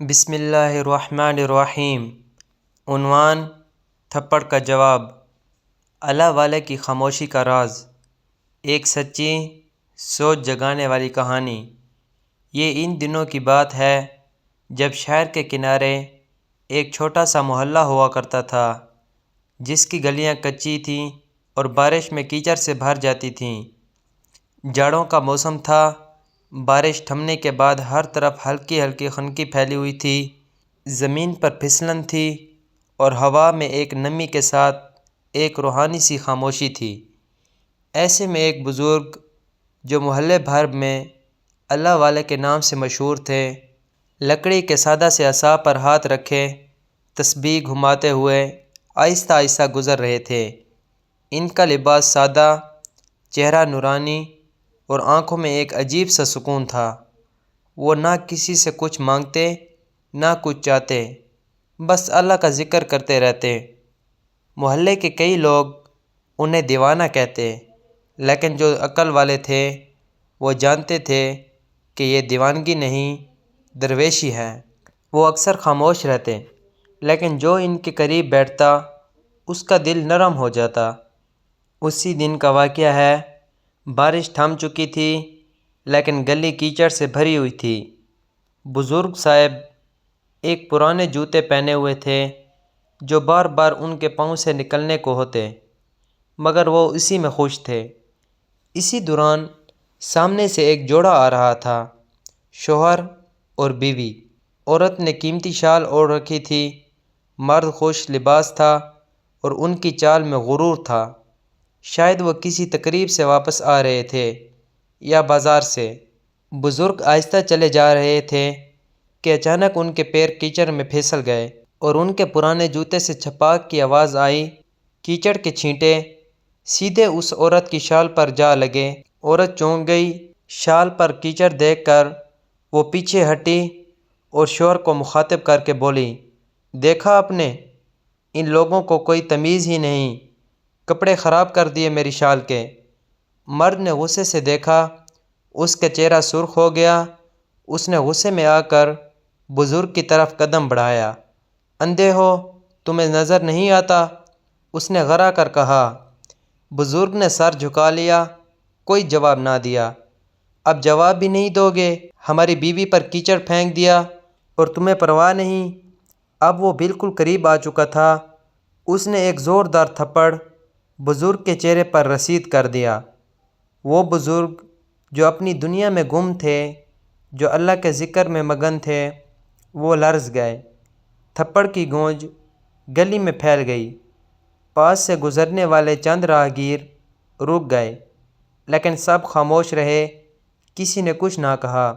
بسم اللہ الرحمن الرحیم۔ عنوان: تھپڑ کا جواب۔ اللہ والے کی خاموشی کا راز۔ ایک سچی، سوچ جگانے والی کہانی۔ یہ ان دنوں کی بات ہے جب شہر کے کنارے ایک چھوٹا سا محلہ ہوا کرتا تھا، جس کی گلیاں کچی تھیں اور بارش میں کیچڑ سے بھر جاتی تھیں۔ جاڑوں کا موسم تھا، بارش تھمنے کے بعد ہر طرف ہلکی ہلکی خنکی پھیلی ہوئی تھی، زمین پر پھسلن تھی اور ہوا میں ایک نمی کے ساتھ ایک روحانی سی خاموشی تھی۔ ایسے میں ایک بزرگ جو محلے بھر میں اللہ والے کے نام سے مشہور تھے، لکڑی کے سادہ سے عصا پر ہاتھ رکھے تسبیح گھماتے ہوئے آہستہ آہستہ گزر رہے تھے۔ ان کا لباس سادہ، چہرہ نورانی اور آنکھوں میں ایک عجیب سا سکون تھا۔ وہ نہ کسی سے کچھ مانگتے نہ کچھ چاہتے، بس اللہ کا ذکر کرتے رہتے۔ محلے کے کئی لوگ انہیں دیوانہ کہتے، لیکن جو عقل والے تھے وہ جانتے تھے کہ یہ دیوانگی نہیں، درویشی ہے۔ وہ اکثر خاموش رہتے، لیکن جو ان کے قریب بیٹھتا اس کا دل نرم ہو جاتا۔ اسی دن کا واقعہ ہے۔ بارش تھم چکی تھی، لیکن گلی کیچڑ سے بھری ہوئی تھی۔ بزرگ صاحب ایک پرانے جوتے پہنے ہوئے تھے جو بار بار ان کے پاؤں سے نکلنے کو ہوتے، مگر وہ اسی میں خوش تھے۔ اسی دوران سامنے سے ایک جوڑا آ رہا تھا، شوہر اور بیوی۔ عورت نے قیمتی شال اوڑھ رکھی تھی، مرد خوش لباس تھا اور ان کی چال میں غرور تھا۔ شاید وہ کسی تقریب سے واپس آ رہے تھے یا بازار سے۔ بزرگ آہستہ چلے جا رہے تھے کہ اچانک ان کے پیر کیچڑ میں پھسل گئے اور ان کے پرانے جوتے سے چھپاک کی آواز آئی۔ کیچڑ کے چھینٹے سیدھے اس عورت کی شال پر جا لگے۔ عورت چونک گئی۔ شال پر کیچڑ دیکھ کر وہ پیچھے ہٹی اور شوہر کو مخاطب کر کے بولی، دیکھا آپ نے، ان لوگوں کو کوئی تمیز ہی نہیں، کپڑے خراب کر دیے میری شال کے۔ مرد نے غصے سے دیکھا، اس کا چہرہ سرخ ہو گیا۔ اس نے غصے میں آ کر بزرگ کی طرف قدم بڑھایا۔ اندھے ہو، تمہیں نظر نہیں آتا؟ اس نے غرا کر کہا۔ بزرگ نے سر جھکا لیا، کوئی جواب نہ دیا۔ اب جواب بھی نہیں دو گے؟ ہماری بیوی پر کیچڑ پھینک دیا اور تمہیں پرواہ نہیں؟ اب وہ بالکل قریب آ چکا تھا۔ اس نے ایک زوردار تھپڑ بزرگ کے چہرے پر رسید کر دیا۔ وہ بزرگ جو اپنی دنیا میں گم تھے، جو اللہ کے ذکر میں مگن تھے، وہ لرز گئے۔ تھپڑ کی گونج گلی میں پھیل گئی۔ پاس سے گزرنے والے چند راہگیر رک گئے، لیکن سب خاموش رہے، کسی نے کچھ نہ کہا۔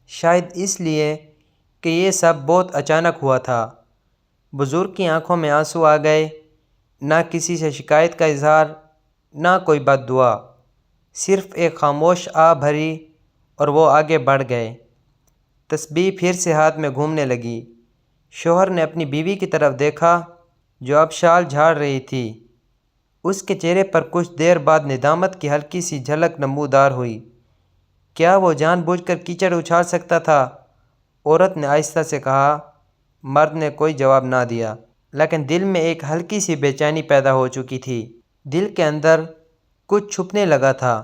شاید اس لیے کہ یہ سب بہت اچانک ہوا تھا۔ بزرگ کی آنکھوں میں آنسو آ گئے، نہ کسی سے شکایت کا اظہار، نہ کوئی بد دعا، صرف ایک خاموش آہ بھری، اور وہ آگے بڑھ گئے۔ تسبیح پھر سے ہاتھ میں گھومنے لگی۔ شوہر نے اپنی بیوی کی طرف دیکھا جو اب شال جھاڑ رہی تھی۔ اس کے چہرے پر کچھ دیر بعد ندامت کی ہلکی سی جھلک نمودار ہوئی۔ کیا وہ جان بوجھ کر کیچڑ اچھال سکتا تھا؟ عورت نے آہستہ سے کہا۔ مرد نے کوئی جواب نہ دیا، لیکن دل میں ایک ہلکی سی بے چینی پیدا ہو چکی تھی۔ دل کے اندر کچھ چھپنے لگا تھا،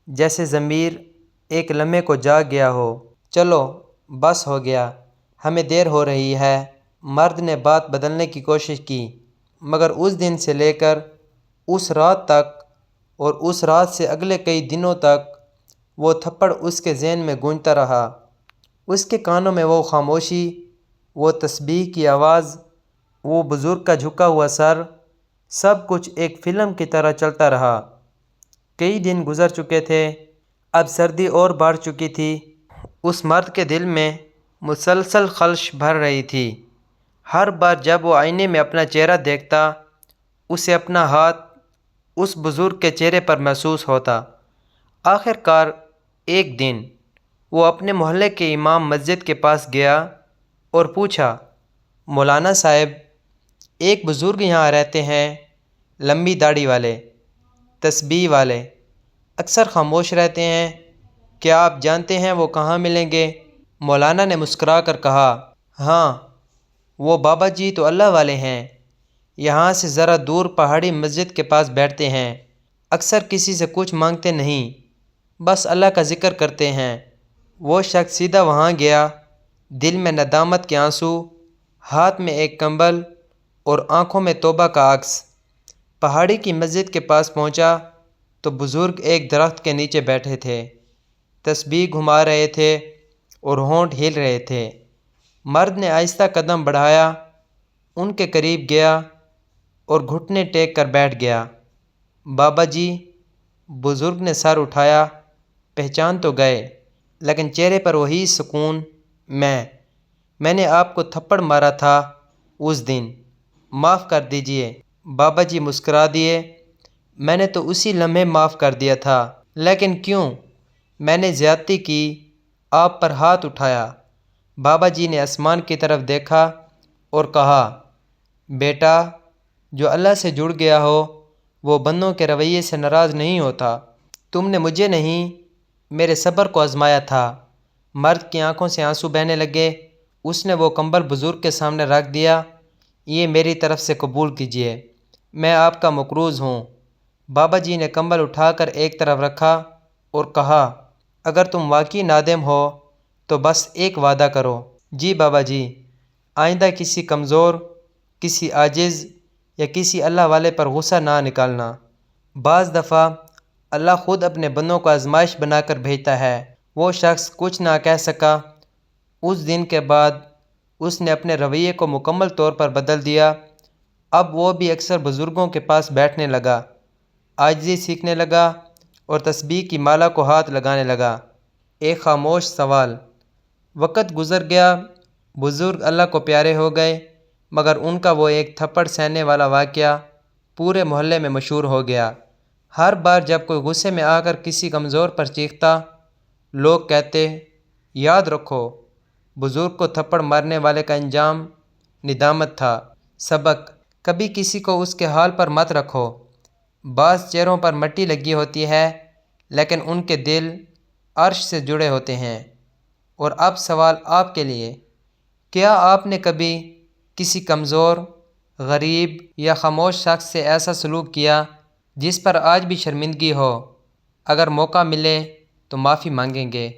جیسے ضمیر ایک لمحے کو جاگ گیا ہو۔ چلو بس ہو گیا، ہمیں دیر ہو رہی ہے۔ مرد نے بات بدلنے کی کوشش کی، مگر اس دن سے لے کر اس رات تک اور اس رات سے اگلے کئی دنوں تک وہ تھپڑ اس کے ذہن میں گونجتا رہا۔ اس کے کانوں میں وہ خاموشی، وہ تسبیح کی آواز، وہ بزرگ کا جھکا ہوا سر، سب کچھ ایک فلم کی طرح چلتا رہا۔ کئی دن گزر چکے تھے، اب سردی اور بڑھ چکی تھی۔ اس مرد کے دل میں مسلسل خلش بھر رہی تھی۔ ہر بار جب وہ آئینے میں اپنا چہرہ دیکھتا، اسے اپنا ہاتھ اس بزرگ کے چہرے پر محسوس ہوتا۔ آخر کار ایک دن وہ اپنے محلے کے امام مسجد کے پاس گیا اور پوچھا، مولانا صاحب، ایک بزرگ یہاں رہتے ہیں، لمبی داڑھی والے، تسبیح والے، اکثر خاموش رہتے ہیں، کیا آپ جانتے ہیں وہ کہاں ملیں گے؟ مولانا نے مسکرا کر کہا، ہاں، وہ بابا جی تو اللہ والے ہیں، یہاں سے ذرا دور پہاڑی مسجد کے پاس بیٹھتے ہیں، اکثر کسی سے کچھ مانگتے نہیں، بس اللہ کا ذکر کرتے ہیں۔ وہ شخص سیدھا وہاں گیا، دل میں ندامت کے آنسو، ہاتھ میں ایک کمبل اور آنکھوں میں توبہ کا عکس۔ پہاڑی کی مسجد کے پاس پہنچا تو بزرگ ایک درخت کے نیچے بیٹھے تھے، تسبیح گھما رہے تھے اور ہونٹ ہل رہے تھے۔ مرد نے آہستہ قدم بڑھایا، ان کے قریب گیا اور گھٹنے ٹیک کر بیٹھ گیا۔ بابا جی، بزرگ نے سر اٹھایا، پہچان تو گئے، لیکن چہرے پر وہی سکون۔ میں نے آپ کو تھپڑ مارا تھا اس دن، معاف کر دیجئے۔ بابا جی مسکرا دیے۔ میں نے تو اسی لمحے معاف کر دیا تھا، لیکن کیوں؟ میں نے زیادتی کی، آپ پر ہاتھ اٹھایا۔ بابا جی نے آسمان کی طرف دیکھا اور کہا، بیٹا، جو اللہ سے جڑ گیا ہو وہ بندوں کے رویے سے ناراض نہیں ہوتا۔ تم نے مجھے نہیں، میرے صبر کو آزمایا تھا۔ مرد کی آنکھوں سے آنسو بہنے لگے۔ اس نے وہ کمبل بزرگ کے سامنے رکھ دیا۔ یہ میری طرف سے قبول کیجیے، میں آپ کا مقروض ہوں۔ بابا جی نے کمبل اٹھا کر ایک طرف رکھا اور کہا، اگر تم واقعی نادم ہو تو بس ایک وعدہ کرو۔ جی بابا جی، آئندہ کسی کمزور، کسی عاجز یا کسی اللہ والے پر غصہ نہ نکالنا۔ بعض دفعہ اللہ خود اپنے بندوں کو آزمائش بنا کر بھیجتا ہے۔ وہ شخص کچھ نہ کہہ سکا۔ اس دن کے بعد اس نے اپنے رویے کو مکمل طور پر بدل دیا۔ اب وہ بھی اکثر بزرگوں کے پاس بیٹھنے لگا، عاجزی سیکھنے لگا اور تسبیح کی مالا کو ہاتھ لگانے لگا۔ ایک خاموش سوال۔ وقت گزر گیا، بزرگ اللہ کو پیارے ہو گئے، مگر ان کا وہ ایک تھپڑ سہنے والا واقعہ پورے محلے میں مشہور ہو گیا۔ ہر بار جب کوئی غصے میں آ کر کسی کمزور پر چیختا، لوگ کہتے، یاد رکھو، بزرگ کو تھپڑ مارنے والے کا انجام ندامت تھا۔ سبق: کبھی کسی کو اس کے حال پر مت رکھو۔ بعض چہروں پر مٹی لگی ہوتی ہے، لیکن ان کے دل عرش سے جڑے ہوتے ہیں۔ اور اب سوال آپ کے لیے، کیا آپ نے کبھی کسی کمزور، غریب یا خاموش شخص سے ایسا سلوک کیا جس پر آج بھی شرمندگی ہو؟ اگر موقع ملے تو معافی مانگیں گے۔